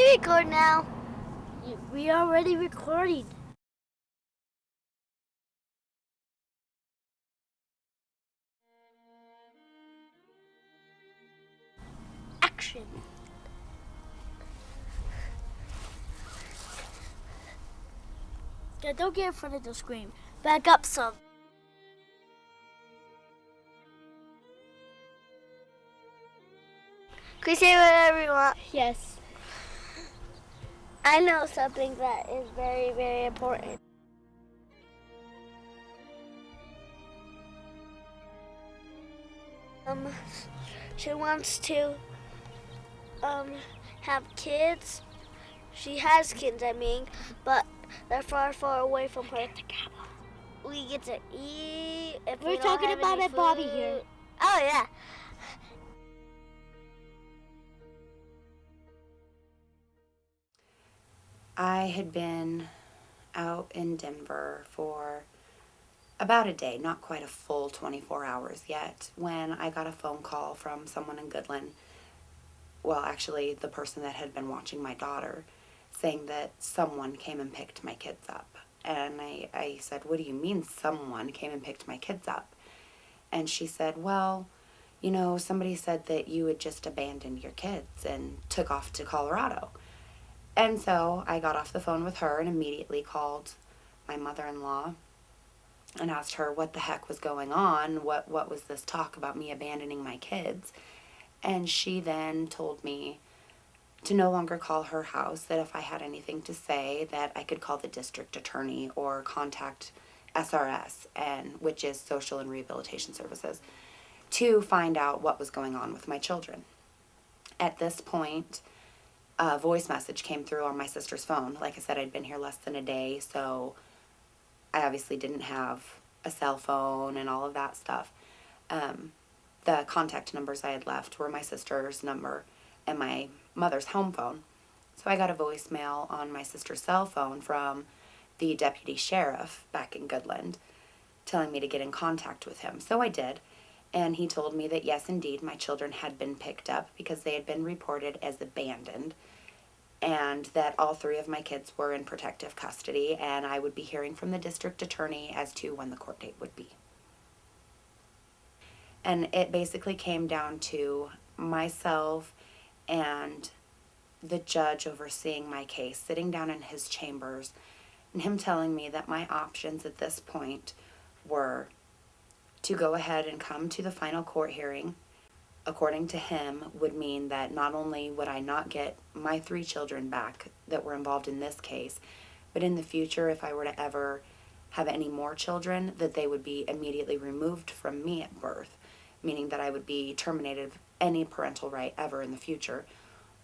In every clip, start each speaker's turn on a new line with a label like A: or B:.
A: record now. We are already recording. Action. Yeah, don't get in front of the screen. Back up some. Can you say whatever you want?
B: Yes.
A: I know something that is very, very important. She wants to have kids. She has kids, I mean, but they're far, far away from her. We get to eat. If
B: We're
A: we don't
B: talking
A: have
B: about
A: any
B: it, Bobby
A: food.
B: here.
A: Oh yeah.
C: I had been out in Denver for about a day, not quite a full 24 hours yet, when I got a phone call from someone in Goodland. Well, actually, the person that had been watching my daughter, saying that someone came and picked my kids up. And I said, "What do you mean someone came and picked my kids up?" And she said, "Well, you know, somebody said that you had just abandoned your kids and took off to Colorado." And so I got off the phone with her and immediately called my mother-in-law and asked her what the heck was going on. What was this talk about me abandoning my kids? And she then told me to no longer call her house, that if I had anything to say, that I could call the district attorney or contact SRS, and which is Social and Rehabilitation Services, to find out what was going on with my children. At this point, a voice message came through on my sister's phone. Like I said, I'd been here less than a day, so I obviously didn't have a cell phone and all of that stuff. The contact numbers I had left were my sister's number and my mother's home phone. So I got a voicemail on my sister's cell phone from the deputy sheriff back in Goodland telling me to get in contact with him. So I did. And he told me that yes, indeed, my children had been picked up because they had been reported as abandoned, and that all three of my kids were in protective custody, and I would be hearing from the district attorney as to when the court date would be. And it basically came down to myself and the judge overseeing my case sitting down in his chambers and him telling me that my options at this point were to go ahead and come to the final court hearing. According to him, would mean that not only would I not get my 3 children back that were involved in this case, but in the future, if I were to ever have any more children, that they would be immediately removed from me at birth, meaning that I would be terminated of any parental right ever in the future,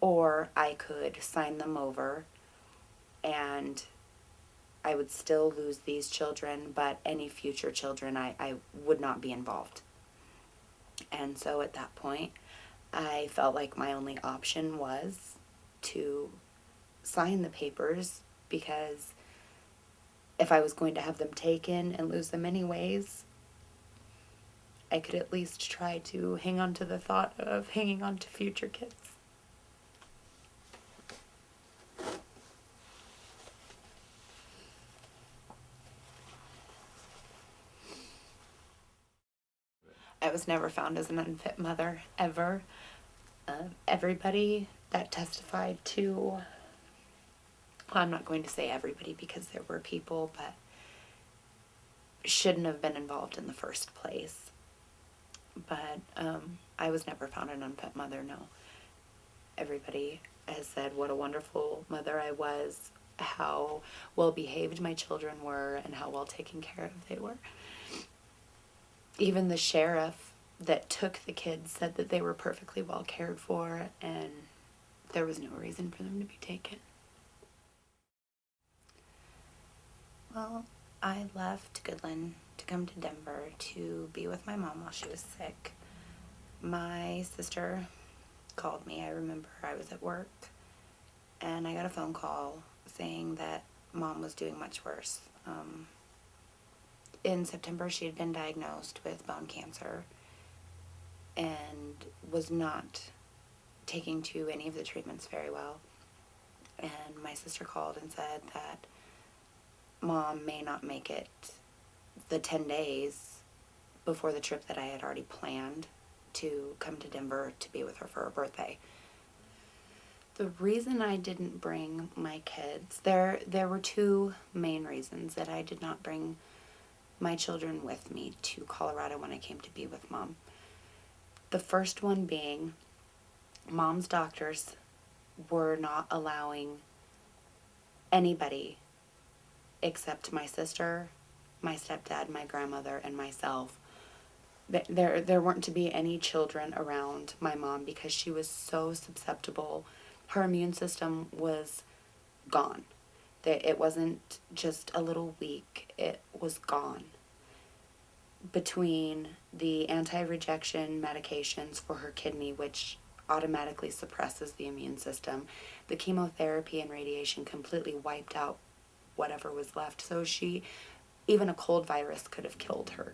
C: or I could sign them over and I would still lose these children, but any future children, I would not be involved. And so at that point, I felt like my only option was to sign the papers, because if I was going to have them taken and lose them anyways, I could at least try to hang on to the thought of hanging on to future kids. I was never found as an unfit mother, ever. Everybody that testified to, well, I'm not going to say everybody because there were people, but shouldn't have been involved in the first place. But I was never found an unfit mother, no. Everybody has said what a wonderful mother I was, how well behaved my children were, and how well taken care of they were. Even the sheriff that took the kids said that they were perfectly well cared for and there was no reason for them to be taken. Well, I left Goodland to come to Denver to be with my mom while she was sick. My sister called me. I remember I was at work and I got a phone call saying that Mom was doing much worse. In September, she had been diagnosed with bone cancer and was not taking to any of the treatments very well. and my sister called and said that Mom may not make it the 10 days before the trip that I had already planned to come to Denver to be with her for her birthday. The reason I didn't bring my kids, there were two main reasons that I did not bring my children with me to Colorado when I came to be with Mom. The first one being, Mom's doctors were not allowing anybody except my sister, my stepdad, my grandmother, and myself. There weren't to be any children around my mom because she was so susceptible. Her immune system was gone. It wasn't just a little weak, it was gone. Between the anti-rejection medications for her kidney, which automatically suppresses the immune system, the chemotherapy and radiation completely wiped out whatever was left. So even a cold virus could have killed her.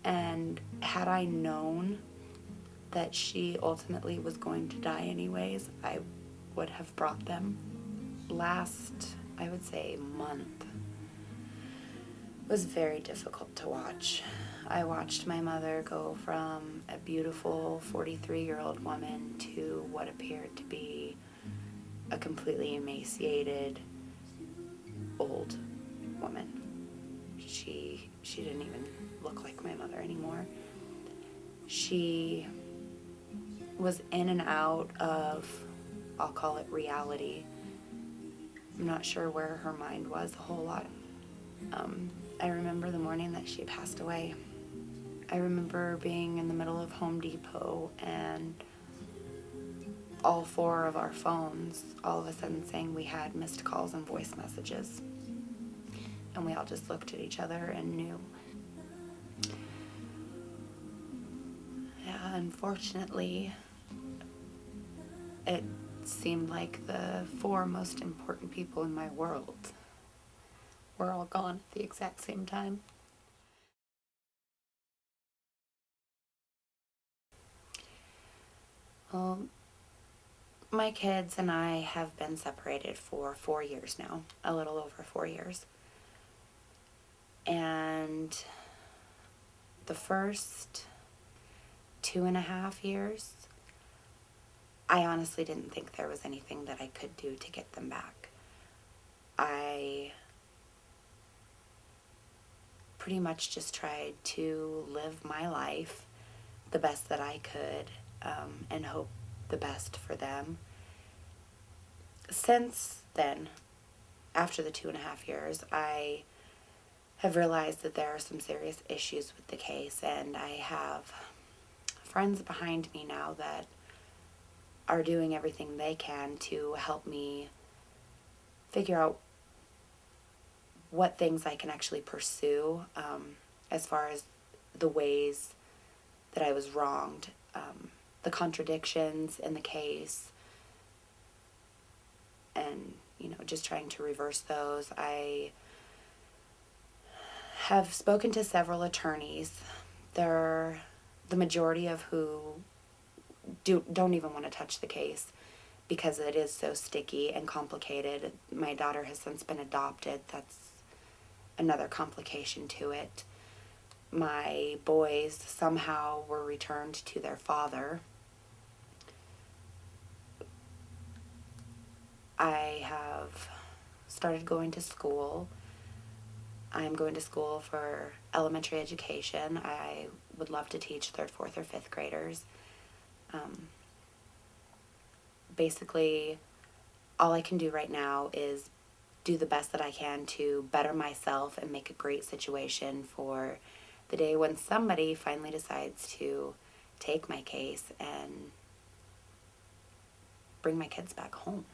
C: And had I known that she ultimately was going to die anyways, I would have brought them. Last, I would say, month was very difficult to watch. I watched my mother go from a beautiful 43-year-old woman to what appeared to be a completely emaciated old woman. She didn't even look like my mother anymore. She was in and out of, I'll call it reality. I'm not sure where her mind was a whole lot. I remember the morning that she passed away. I remember being in the middle of Home Depot and all four of our phones all of a sudden saying we had missed calls and voice messages. And we all just looked at each other and knew. Yeah, unfortunately, it seemed like the four most important people in my world were all gone at the exact same time. Well, my kids and I have been separated for 4 years now, a little over 4 years. And the first 2.5 years, I honestly didn't think there was anything that I could do to get them back. I pretty much just tried to live my life the best that I could, and hope the best for them. Since then, after the 2.5 years, I have realized that there are some serious issues with the case, and I have friends behind me now that are doing everything they can to help me figure out what things I can actually pursue, as far as the ways that I was wronged, the contradictions in the case, and, just trying to reverse those. I have spoken to several attorneys. They're the majority of who don't even want to touch the case because it is so sticky and complicated. My daughter has since been adopted. That's another complication to it. My boys somehow were returned to their father. I have started going to school. I'm going to school for elementary education. I would love to teach 3rd, 4th, or 5th graders. Basically, all I can do right now is do the best that I can to better myself and make a great situation for the day when somebody finally decides to take my case and bring my kids back home.